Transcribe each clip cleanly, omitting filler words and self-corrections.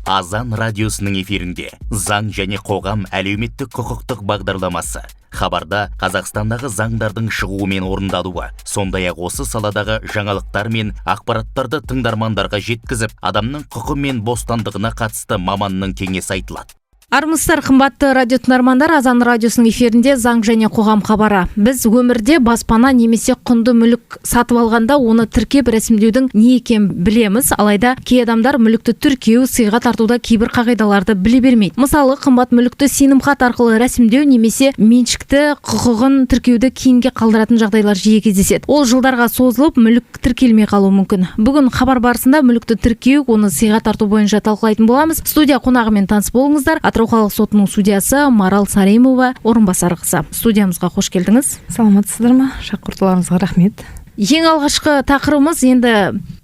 Азан радиосының эфирінде заң және қоғам әлеуметтік құқықтық бағдарламасы. Хабарда Қазақстандағы заңдардың шығуы мен орындалуы, сондай-ақ осы саладағы жаңалықтар мен ақпараттарды тыңдармандарға жеткізіп, адамның құқы мен бостандығына қатысты маманның кеңесі айтылады. Армысыздар, қымбатты радио тыңдармандар, Азан радиосының эфирінде заң және қоғам хабары. Біз өмірде баспана немесе құнды мүлік сатып алғанда оны тіркеп рәсімдеудің не екенін білеміз, алайда кей адамдар мүлікті тіркеу, сыйға тартуда кейбір қағидаларды біле бермейді. Мысалы, қымбат мүлікті сенімхат арқылы рәсімдеу немесе меншікті құқығын тіркеуді кейінге қалдыратын жағдайлар жиі кездеседі. Ол жылдарға созылып, мүлік тіркелмей қалуы мүмкін. Бүгін хабар барысында мүлікті тіркеу, оны сыйға тарту бойынша талқылайтын боламыз. Студия қонағымен таныс болыңыздар. Атырау қалалық сотының судьясы Марал Саримова орынбасар қызы. Студиямызға қош келдіңіз. Саламатсыздар ма? Шақыртуларыңызға рахмет. Ең алғашқы тақырыбымыз енді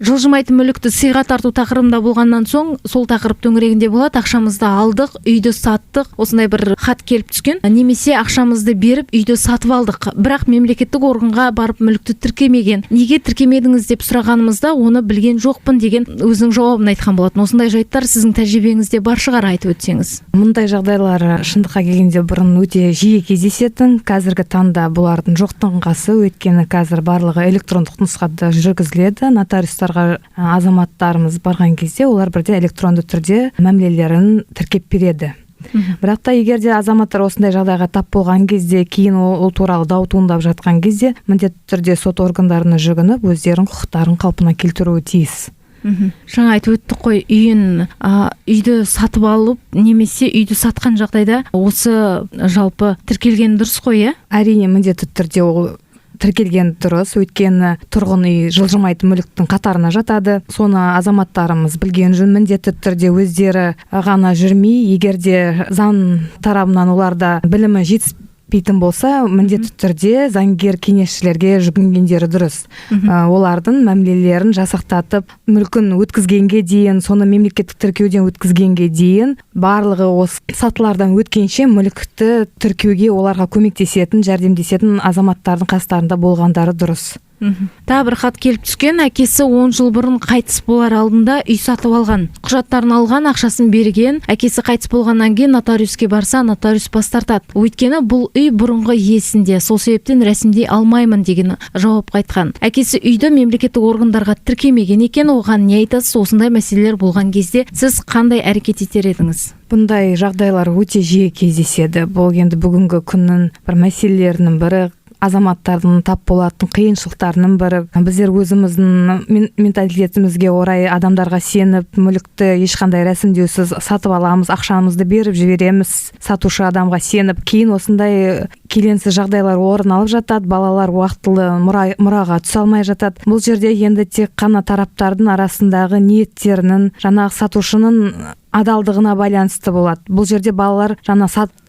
жылжымайтын мүлікті сыйға тарту тақырыбында болғаннан соң, сол тақырып төңірегінде болады. Ақшамызды алдық, үйді саттық, осындай бір хат келіп түскен. Немесе ақшамызды беріп, үйді сатып алдық. Бірақ мемлекеттік органға барып мүлікті тіркемеген. Неге тіркемедіңіз деп сұрағанымызда, оны білген жоқпын деген өзінің жауабын айтқан болатын. Осындай жайттар сіздің тәжірибеңізде бар шығар, айтып өтсеңіз. Мұндай жағдайлар шындыққа келгенде бұрын өте жиі кездесетін. Қазіргі таңда бұлардың жоқтың қасы, өйткені қазір барлығы электрондық нұсқада жүргізіледі. Нотариустарға азаматтарымыз барған кезде олар бірден электронды түрде мәмілелерін тіркеп береді. Бірақ та егер де азаматтар осындай жағдайға тап болған кезде, кейін ол туралы дау туындап жатқан кезде, міндетті түрде сот органдарына жүгініп, өздерінің құқықтарын қалпына келтіруі тиіс. Жаңа айтып өттік қой, үйді сатып алып, немесе үйді сатқан жағдайда осы жалпы тіркелген дұрыс қой, иә? Әрине, міндетті түрде ол тіркелген дұрыс, өйткені тұрғын үй жылжымайтын мүліктің қатарына жатады. Соны азаматтарымыз білген жөн, міндетті түрде өздері ғана жүрмей, егер де заң тарабынан оларда білімі жетіспейтін болса, міндетті түрде заңгер кеңесшілерге жүгінгендері дұрыс. Олардың мәмілелерін жасақтатып, мүлкін өткізгенге дейін, соны мемлекеттік тіркеуден өткізгенге дейін, барлығы осы сатылардан өткенше мүлікті тіркеуге оларға көмектесетін, жәрдемдесетін азаматтардың қастарында болғандары дұрыс. Тағы бір хат келіп түскен. Әкесі 10 жыл бұрын қайтыс болар алдында үй сатып алған. Құжаттарын алған, ақшасын берген. Әкесі қайтыс болғаннан кейін нотариуске барса, нотариус бас тартады. Өйткені бұл үй бұрынғы иесінде. Сол себептен рәсімдей алмаймын деген жауап қайтқан. Әкесі үйді мемлекеттік органдарға тіркемеген екен. Оған не айтасыз? Осындай мәселелер болған кезде сіз қандай әрекет етер едіңіз? Бұндай жағдайлар өте жиі кездеседі. Бұл енді бүгінгі күннің бір мәселелерінің бірі. Азаматтардың тап болатын қиыншылықтарының бірі. Біздер өзіміздің менталитетімізге орай адамдарға сеніп, мүлікті ешқандай рәсімдеусіз сатып аламыз, ақшамызды беріп жібереміз, сатушы адамға сеніп. Кейін осындай келеңсіз жағдайлар орын алып жатады, балалар уақытылы мұраға түсе алмай жатады. Бұл жерде енді тек қана тараптардың арасындағы ниеттерінің, жаңағы сатушының адалдығына байланысты болады. Бұл жерде балалар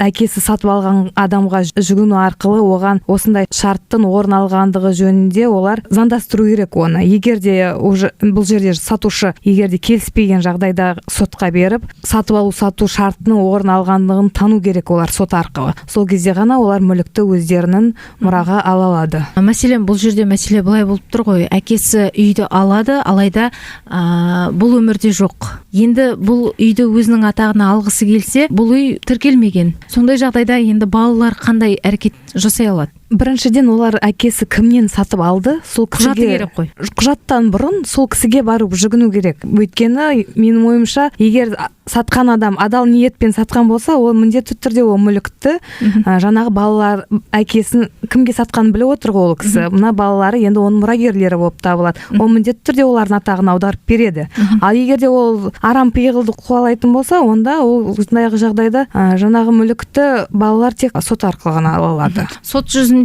әкесі сатып алған адамға жүгіну арқылы оған осындай шарттың орын алғандығы жөнінде олар заңдастыру керек оны. Егер де бұл жерде сатушы егер де келіспеген жағдайда сотқа беріп, сатып алу сату шартының орын алғандығын тану керек олар сот арқылы. Сол кезде ғана олар мүлікті өздерінің мұраға ала алады. Мәселен, бұл жерде мәселе былай болып тұр ғой. Әкесі үйді алады, алайда бұл өмірде жоқ. Енді бұл үйді өзінің атағына алғысы келсе, бұл үй тіркелмеген. Сондай жағдайда енді балалар қандай әрекет жасай алады? Біріншіден олар әкесі кімнен сатып алды, сол құжаты керек қой. Құжаттан бұрын сол кісіге барып жүгіну керек. Өйткені менің ойымша, егер сатқан адам адал ниетпен сатқан болса, ол міндетті түрде ол мүлікті жаңағы балалар әкесін кімге сатқанын біліп отыр ол кісі. Мына балалары енді оның мұрагерлері болып табылады. Ол міндетті түрде олардың атағына аударып береді. Ал егер де ол арам пиғылды қуалайтын болса, онда ол осындай жағдайда жаңағы мүлікті балалар тек сот арқылы ғана ала алады. Сот жүзінде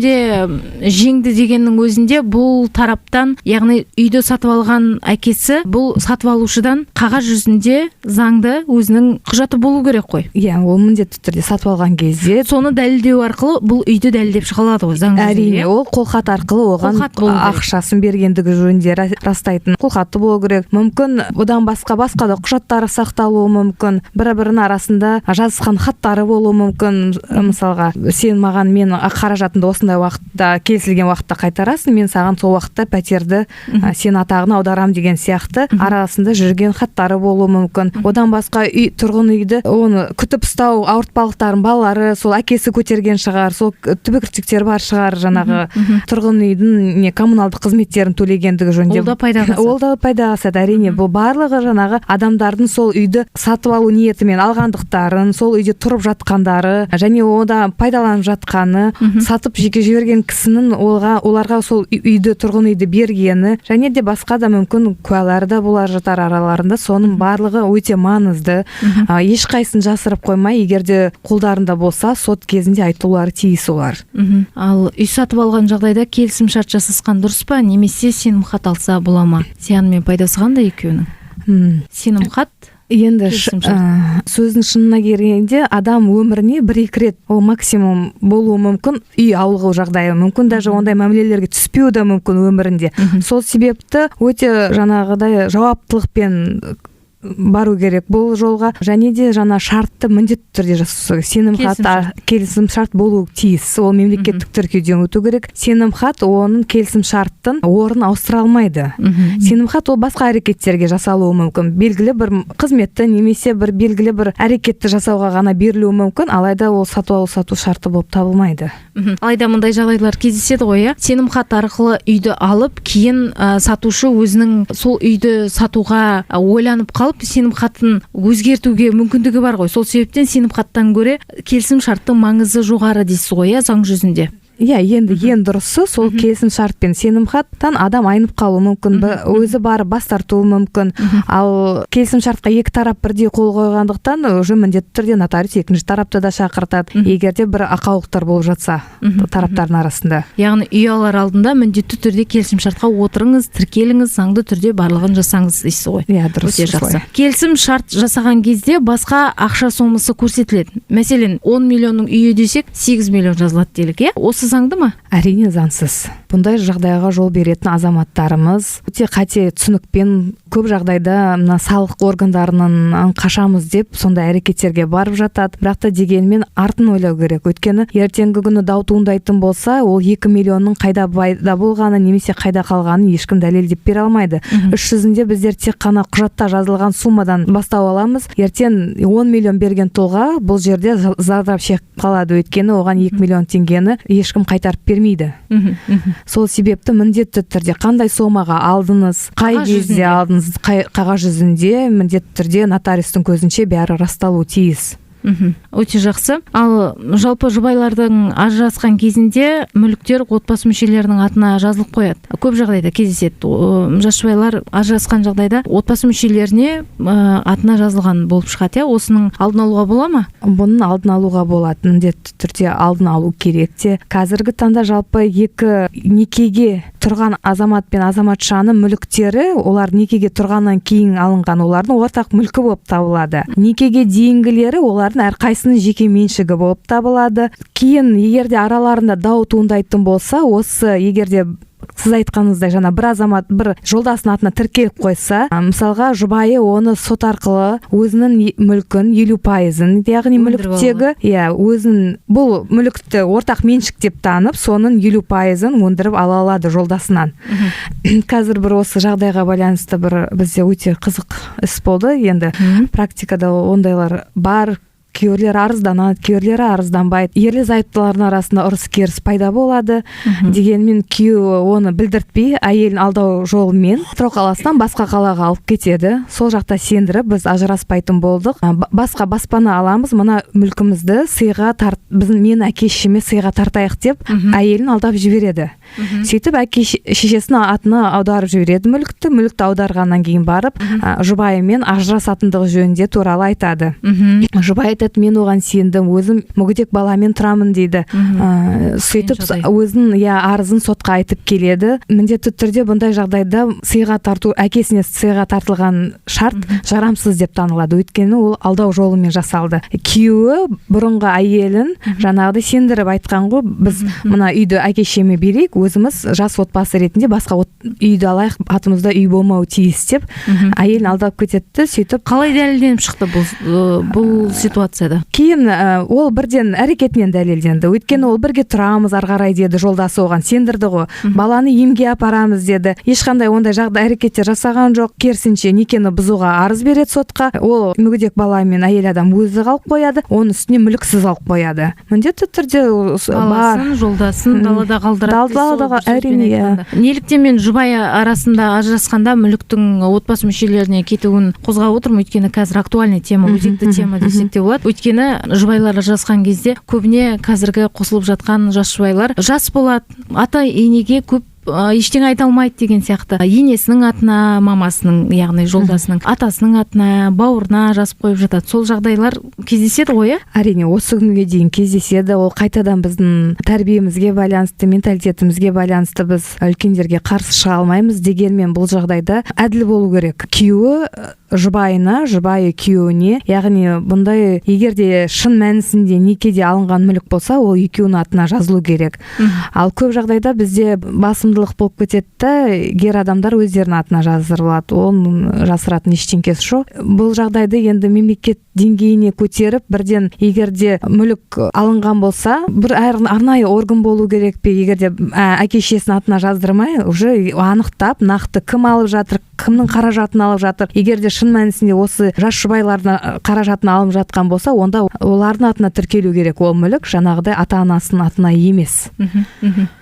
жеңді дегеннің өзінде бұл тараптан, яғни үйді сатып алған әкесі бұл сатып алушыдан қағаз жүзінде заңды өзінің құжаты болу керек қой. Иә, ол міндетті түрде сатып алған кезде соны дәлелдеу арқылы бұл үйді дәлелдеп шыға алады ғой заң жүзінде. Әрине, ол қолхат арқылы оған ақшасын бергендігі жөнінде растайтын қолхаты болу керек. Мүмкін бұдан басқа да құжаттары сақталуы мүмкін. Бір-бірінің арасында жазысқан хаттары болуы мүмкін. Мысалға, сен маған мен қаражатымды осындай уақытта келісілген уақытта қайтарасың, мен саған сол уақытта пәтерді сен атағына аударам деген сияқты арасында жүрген хаттары болуы мүмкін. Одан басқа тұрғын үйді оны күтіп ұстау ауыртпалықтарын балалары сол әкесі көтерген шығар, сол түбіртектер бар шығар, жаңағы тұрғын үйдің коммуналдық қызметтерін төлегендігі жөнінде. Ол да пайдаға асады, әрине. Бұл барлығы жаңағы адамдардың сол үйді сатып алу ниетімен алғандықтарын, сол үйде тұрып жатқандары және ода пайдаланып жатқаны, сатып жеке жіберген кісінің оларға сол үйді, тұрғын үйді бергені және де басқа да мүмкін куәлары да болар жатар араларында. Соның барлығы өте маңызды. Ешқайсысын жасырып қоймай, егер де қолдарында болса, сот кезінде айтулары тиіс олар. Ал үй сатып алған жағдайда келісім шарт жасасқан дұрыс па, немесе сенім хат алса бола ма? Зияны мен пайдасы қандай екеуінің? Сенім хат, енді сөздің шынына келгенде адам өміріне 1-2 рет ол максимум болуы мүмкін үй алу жағдайы, мүмкін даже ондай мәмілелерге түспеуі де мүмкін өмірінде. Сол себепті өте жаңағыдай жауаптылықпен бару керек бұл жолға, және де жаңа шартты міндетті түрде жасау. Сенім хат, келісім шарт болу тиіс. Ол мемлекеттік тіркеуден өту керек. Сенім хат оның келісім шарттың орнын ауыстыра алмайды. Сенім хат ол басқа әрекеттерге жасалуы мүмкін. Белгілі бір қызметті немесе бір белгілі бір әрекетті жасауға ғана берілуі мүмкін, алайда ол сату шарты болып табылмайды. Алайда мындай жағдайлар кездеседі ғой, сенім хат арқылы үйді алып, кейін сатушы өзінің сол үйді сатуға ойланып қалып, сенім хатын өзгертуге мүмкіндігі бар ғой. Сол себептен сенім хаттан көре келісім шарттың маңызы жоғары дейсіз ғой, заң жүзінде. Енді ең дұрысы сол келісім шарт пен сенім хаттан адам айнып қалуы мүмкін, өзі барып бас тартуы мүмкін. Ал келісім шартқа екі тарап бірдей қол қойғандықтан уже міндетті түрде нотариус екінші тарапты да шақыртады, егер де бір ақаулықтар болып жатса тараптардың арасында. Яғни үй алар алдында міндетті түрде келісім шартқа отырыңыз, тіркеліңіз, заңды түрде барлығын жасаңыз дейсіз ғой. Дұрыс. Келісім шарт жасаған кезде басқа ақша сомасы көрсетіледі. Мәселен, 10 миллионның үйі десек, 8 миллион жазылады делік, осы заңды ма? Әрине заңсыз. Бұндай жағдайға жол беретін азаматтарымыз өте қате түсінікпен көп жағдайда мына салық органдарынан қашамыз деп сондай әрекеттерге барып жатады. Бірақ та дегенмен артын ойлау керек. Өйткені ертеңгі күні дау туындайтын болса, ол 2 миллионның қайда пайда болғаны немесе қайда қалғанын ешкім дәлелдеп бере алмайды. Іс жүзінде біздер тек қана құжатта жазылған суммадан бастау аламыз. Ертең 10 миллион берген тұлға бұл жерде зардап шегіп қалады. Өйткені оған 2 миллион теңгені ешкім қайтарып бермейді. Сол себепті міндетті түрде қандай сомаға алдыңыз, қай кезде алдыңыз, қағаз жүзінде міндетті түрде нотариустың көзінше бәрі расталуы тиіс. Өте жақсы. Ал жалпы жұбайлардың ажырасқан кезінде мүліктер отбасы мүшелерінің атына жазылып қояды. Көп жағдайда кездеседі. Жас жұбайлар ажырасқан жағдайда отбасы мүшелеріне атына жазылған болып шығады. Осының алдын алуға бола ма? Бұның алдын алуға болады. Міндетті түрде алдын алу керек те. Қазіргі таңда жалпы екі некеге тұрған азамат пен азаматшаның мүліктері, олар некеге тұрғаннан кейін алынған олардың ортақ мүлкі болып табылады. Некеге дейінгілері олардың әрқайсының жеке меншігі болып табылады. Кейін егерде араларында дау туындайтын болса, осы егерде сіз айтқаныңыздай жаңа бір азамат бір жолдасының атына тіркеліп қойса, мысалға жұбайы оны сот арқылы өзінің мүлкін 50%, яғни мүліктегі өзінің бұл мүлікті ортақ меншік деп танып, соның 50%-ын өндіріп ала алады жолдасынан. Қазір бір осы жағдайға байланысты бір бізде өте қызық іс болды. Енді практикада ондайлар бар. Күйеулер арызданады, күйеулері арызданбайды. Ерлі-зайыптылардың арасында ұрыс-керіс пайда болады. Дегенмен күйеуі оны білдіртпей, әйелін алдау жолымен Атырау қаласынан басқа қалаға алып кетеді. Сол жақта сендіріп, біз ажыраспайтын болдық. Басқа баспана аламыз, мына мүлкімізді мен әке-шешеме сыйға тартайық деп, әйелін алдап жібереді. Сөйтіп әке-шешесінің атына аударып жібереді мүлікті аударғаннан кейін барып, жұбайымен ажырасатындығы жөнінде туралы айтады. Жұбай айтады, мен оған сендім, өзім мүгедек баламен тұрамын дейді. Сөйтіп өзінің арызын сотқа айтып келеді. Міндетті түрде бұндай жағдайда сыйға тарту, әкесіне сыйға тартылған шарт жарамсыз деп танылады. Өйткені ол алдау жолымен жасалды. Күйеуі бұрынғы әйелін жаңағыдай сендіріп айтқан ғой, біз мына үйді әке-шешеме берейік, өзіміз жас отбасы ретінде басқа үйді алайық, атымызда үй болмауы тиіс деп әйелін алдап кетеді. Сөйтіп қалай дәлелденіп шықты бұл ситуация? ситуацияда? Кейін ол бірден әрекетінен дәлелденді. Өйткені ол бірге тұрамыз ары қарай деді, жолдасы оған сендірді ғой. Баланы емге апарамыз деді. Ешқандай ондай жағдай әрекеттер жасаған жоқ. Керісінше некені бұзуға арыз береді сотқа. Ол мүгедек бала мен әйел адам өзі қалып қояды, оның үстіне мүліксіз алып қояды. Міндетті түрде баласын, жолдасын далада қалдырады. Әрине. Неліктен мен жұбайы арасында ажырасқанда мүліктің отбасы мүшелеріне кетуін қозғап отырмын, өйткені қазір актуальный тема, өзекті тема десек те болады. Өйткені жұбайлар ажырасқан кезде көбіне қазіргі қосылып жатқан жас жұбайлар жас болады, ата енеге көп ештеңе айта алмайды деген сияқты. Енесінің атына, мамасының, яғни жолдасының атасының атына, бауырына жазып қойып жатады. Сол жағдайлар кездеседі ғой, Әрине, осы күнге дейін кездеседі. Ол қайтадан біздің тәрбиемізге байланысты, менталитетімізге байланысты біз үлкендерге қарсы шыға алмаймыз. Дегенмен бұл жағдайда әділ болу керек. Күйеуі жұбайына, жұбайы күйеуіне, яғни бұндай егерде шын мәнісінде некеде алынған мүлік болса, ол екеуінің атына жазылу керек. Ал көп жағдайда бізде басымдылық болып кетеді, гер адамдар өздерінің атына жаздырылады. Оның жасыратын ештеңкесі жоқ. Бұл жағдайды енді мемлекет деңгейіне көтеріп, бірден егерде мүлік алынған болса, бір арнайы орган болу керек пе, егерде әке-шешесінің атына жаздырмай, уже анықтап, нақты кім алып жатыр, кімнің қаражатын алып жатыр. Егерде шын мәнісінде осы жас жұбайлардың қаражатын алып жатқан болса, онда олардың атына тіркелу керек ол мүлік, жаңағыдай ата-анасының атына емес.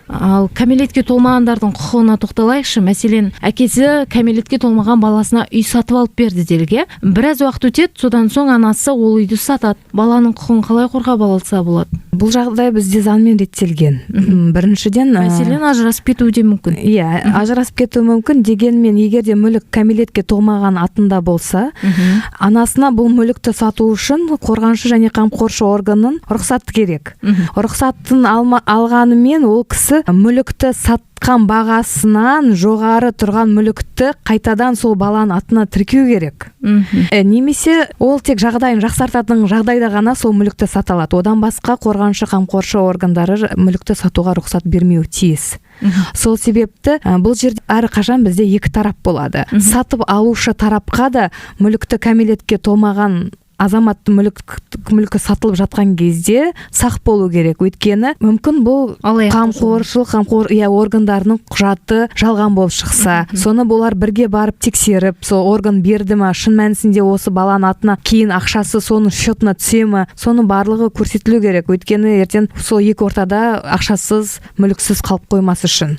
Ал кәмелетке толмағандардың құқығына тоқталайықшы. Мәселен, әкесі кәмелетке толмаған баласына үй сатып алып берді делге. Біраз уақыт өтеді, содан соң анасы ол үйді сатады. Баланың құқығын қалай қорғап алса болады? Бұл жағдай бізде заңмен реттелген. Біріншіден, мәселен, ажырасып кетуі де мүмкін. Иә, ажырасып кетуі мүмкін. Дегенмен, егерде мүлік кәмелетке толмаған атында болса, анасына бұл мүлікті сату үшін қорғаншы және қамқоршы органның рұқсаты керек. Рұқсатын алғанымен ол кісі мүлікті сатқан бағасынан жоғары тұрған мүлікті қайтадан сол баланың атына тіркеу керек. Немесе ол тек жағдайын жақсартатын жағдайда ғана сол мүлікті сата алады. Одан басқа қорғаншы қамқоршы органдары мүлікті сатуға рұқсат бермеуі тиіс. Сол себепті бұл жерде әрқашан бізде екі тарап болады. Сатып алушы тарапқа да мүлікті кәмелетке толмаған азаматтың мүлкі сатылып жатқан кезде сақ болу керек. Өйткені мүмкін бұл қамқор органдарының құжаты жалған болып шықса, соны болар бірге барып тексеріп, сол орган берді ма, шын мәнісінде осы баланың атына кейін ақшасы соның счетына түсе ме, соны барлығы көрсетілу керек. Өйткені ертең сол екі ортада ақшасыз, мүліксіз қалып қоймас үшін.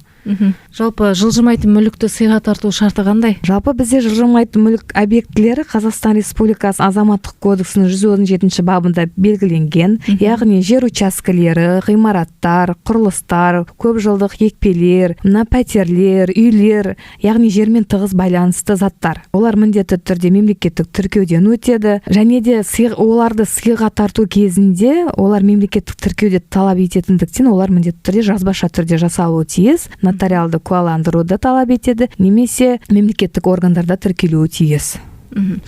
Жалпы жылжымайтын мүлікті сыйға тарту шарты қандай? Жалпы бізде жылжымайтын мүлік объектілері Қазақстан Республикасы Азаматтық кодексінің 117 бабында белгіленген. Яғни жер учаскелері, ғимараттар, құрылыстар, көп жылдық екпелер, пәтерлер, үйлер, яғни жермен тығыз байланысты заттар. Олар міндетті түрде мемлекеттік тіркеуден өтеді, және де оларды сыйға тарту кезінде олар мемлекеттік тіркеуде талап ететіндіктен олар міндетті түрде жазбаша түрде жасалуы тиіс. Нотариалды куәландыруды талап етеді, немесе мемлекеттік органдарда тіркелуі тиіс.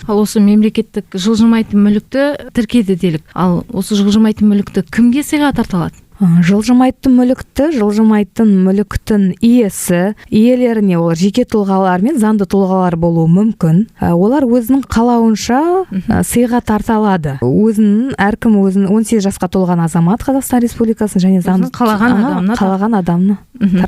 Ал осы мемлекеттік жылжымайтын мүлікті тіркеді делік. Ал осы жылжымайтын мүлікті кімге сыйға тартылады? Жылжымайтын мүліктің иелеріне олар жеке тұлғалар мен заңды тұлғалар болуы мүмкін. Олар өзінің қалауынша сыйға тарта алады. Әркім 18 жасқа толған азамат Қазақстан Республикасының және заңды қалаған адамны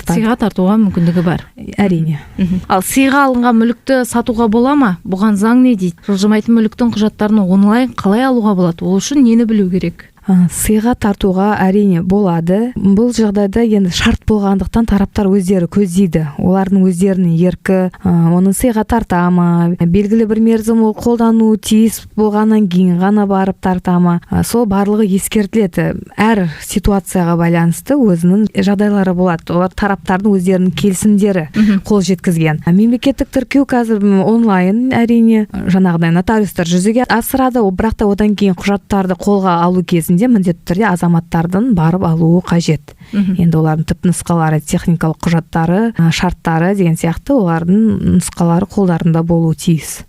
сыйға тартуға мүмкіндігі бар. Әрине. Ал сыйға алынған мүлікті сатуға бола ма? Бұған заң не дейді? Жылжымайтын мүліктің құжаттарын онлайн қалай алуға болады? Ол үшін нені білу керек? Сыйға тартуға әрине болады. Бұл жағдайда енді шарт болғандықтан тараптар өздері көздейді. Олардың өздерінің еркі, оны сыйға тарта ма, белгілі бір мерзім ол қолдану тиіс болғаннан кейін ғана барып тарта ма, сол барлығы ескертіледі. Әр ситуацияға байланысты өзінің жағдайлары болады. Олар тараптардың өздерінің келісімдері қол жеткізген. Мемлекеттік тіркеу қазір онлайн әрине, жаңағыдай нотариустар жүзеге асырады, бірақ та одан кейін құжаттарды қолға алу кезінде міндетті түрде азаматтардың барып алуы қажет. Енді олардың түпнұсқалары, техникалық құжаттары, шарттары деген сияқты олардың нұсқалары қолдарында болуы тиіс.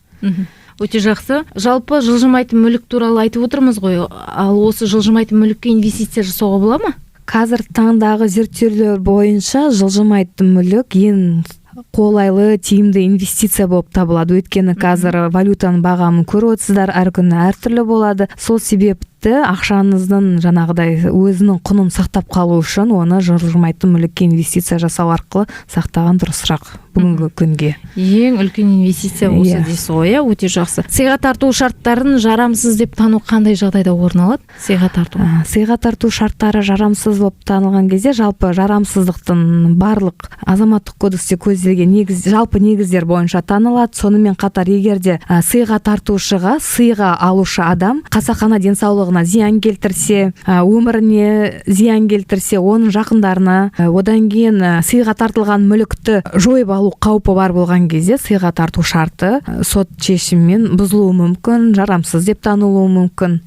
Өте жақсы. Жалпы жылжымайтын мүлік туралы айтып отырмыз ғой. Ал осы жылжымайтын мүлікке инвестиция жасауға бола ма? Қазір таңдағы зерттеулер бойынша жылжымайтын мүлік ең қолайлы, тиімді инвестиция болып табылады. Өйткені қазір валютаның бағамын көріп отырсыздар, әр күні әртүрлі болады. Сол себепті себепті ақшаңыздың жаңағыдай өзінің құнын сақтап қалу үшін оны жылжымайтын мүлікке инвестиция жасау арқылы сақтаған дұрысырақ бүгінгі күнге. Ең үлкен инвестиция осы дейсіз ғой, өте жақсы. Сыйға тарту шарттарын жарамсыз деп тану қандай жағдайда орын алады? Сыйға тарту. Сыйға тарту шарттары жарамсыз болып танылған кезде, жалпы жарамсыздықтың барлық азаматтық кодексте көзделген жалпы негіздер бойынша танылады. Сонымен қатар егер де сыйға тартушыға сыйға алушы адам қасақана денсаулығына зиян келтірсе, өміріне зиян келтірсе, оның жақындарына, одан кейін сыйға тартылған мүлікті жойып алу қаупі бар болған кезде сыйға тарту шарты сот шешімімен бұзылуы мүмкін, жарамсыз деп танылуы мүмкін.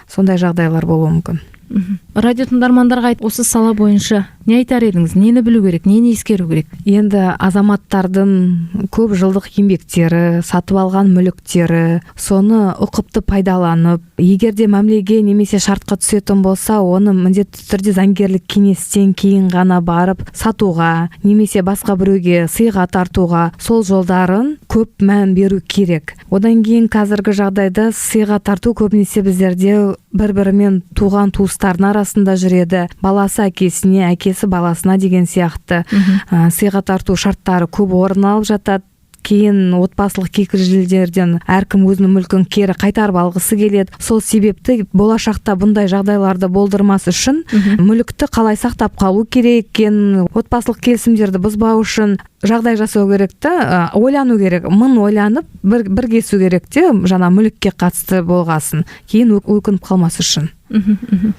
Сондай жағдайлар болуы мүмкін. Радио тыңдармандарға осы сала бойынша не айтар едіңіз? Нені білу керек, нені ескеру керек? Енді азаматтардың көп жылдық еңбектері, сатып алған мүліктері, соны ұқыпты пайдаланып, егер де мәмілеге немесе шартқа түсетін болса, оны міндетті түрде заңгерлік кеңестен кейін ғана барып сатуға, немесе басқа біреуге сыйға тартуға, сол жолдарын көп мән беру керек. Одан кейін қазіргі жағдайда сыйға тарту көбінесе біздерде бір-бірімен туған туыстардың арасында жүреді. Баласы әкесіне, әкесі баласына деген сияқты сыйға тарту шарттары көп орын алып жатады. Кейін отбасылық кикілжіңдерден әркім өзінің мүлкін кері қайтарып алғысы келеді. Сол себепті болашақта бұндай жағдайларды болдырмас үшін мүлікті қалай сақтап қалу керек екенін, отбасылық келісімдерді бұзбау үшін жағдай жасау керек та, ойлану керек. Мың ойланып, бір кесу керек те, жаңа мүлікке қатысты болғасын. Кейін өкініп қалмас үшін.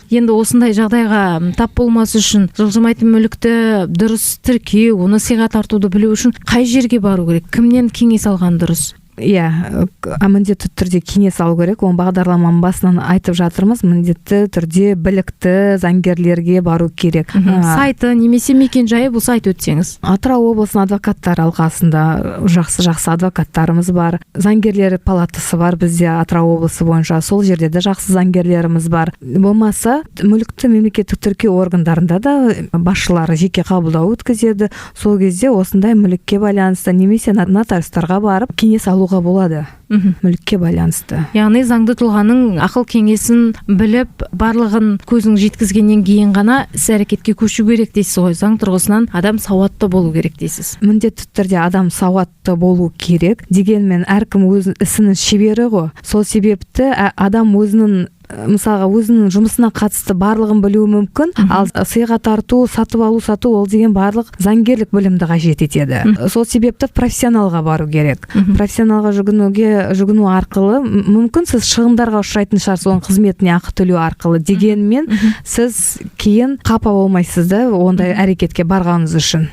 Енді осындай жағдайға тап болмас үшін жылжымайтын мүлікті дұрыс тіркеу, оны сыйға тартуды білу үшін қай жерге бару керек? Кімнен кеңес алған дұрыс? Міндетті түрде кеңес алу керек. Оны бағдарламаның басынан айтып жатырмыз. Міндетті түрде білікті заңгерлерге бару керек. Сайты немесе мекен-жайы болса айтып өтсеңіз. Атырау облысының адвокаттар алқасында жақсы адвокаттарымыз бар. Заңгерлер палатасы бар бізде Атырау облысы бойынша. Сол жерде де жақсы заңгерлеріміз бар. Болмаса, мүлікті мемлекеттік тіркеу органдарында да басшылары жеке қабылдау өткізеді. Сол кезде осындай мүлікке байланысты немесе нотариустарға барып кеңес алу болады. Мүлікке байланысты. Яғни заңды тұлғаның ақыл кеңесін біліп, барлығын көзің жеткізгеннен кейін ғана іс-әрекетке көшу керек дейсіз ғой. Заң тұрғысынан адам сауатты болу керек дейсіз. Міндетті түрде адам сауатты болу керек. Дегенмен әркім өз ісінің шебері ғой. Сол себепті адам мысалға өзінің жұмысына қатысты барлығын білуі мүмкін, ал сыйға тарту, сату ол деген барлық заңгерлік білімді қажет етеді. Сол себепті профессионалға бару керек. Профессионалға жүгіну арқылы мүмкін сіз шығындарға ұшырайтын шығарсыз, оның қызметіне ақы төлеу арқылы. Дегенмен сіз кейін қапа болмайсыз да ондай әрекетке барғаныңыз үшін.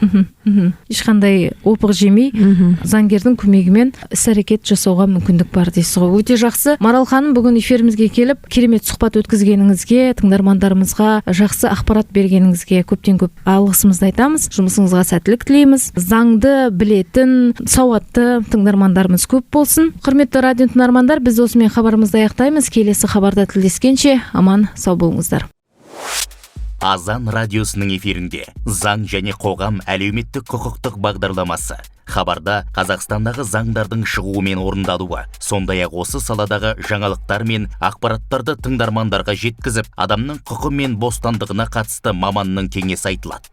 Ешқандай опық жемей, заңгердің көмегімен іс-әрекет жасауға мүмкіндік бар дейсіз ғой. Өте жақсы. Марал ханым, бүгін эфирімізге келіп, керемет сұхбат өткізгеніңізге, тыңдармандарымызға жақсы ақпарат бергеніңізге көптен көп алғысымызды айтамыз. Жұмысыңызға сәттілік тілейміз. Заңды білетін, сауатты тыңдармандарымыз көп болсын. Құрметті радио тыңдармандар, біз осымен хабарымызды аяқтаймыз. Келесі хабарда тілдескенше аман сау болыңыздар. Азан радиосының эфирінде заң және қоғам әлеуметтік құқықтық бағдарламасы. Хабарда Қазақстандағы заңдардың шығуы мен орындалуы, сондай-ақ осы саладағы жаңалықтар мен ақпараттарды тыңдармандарға жеткізіп, адамның құқы мен бостандығына қатысты маманның кеңесі айтылады.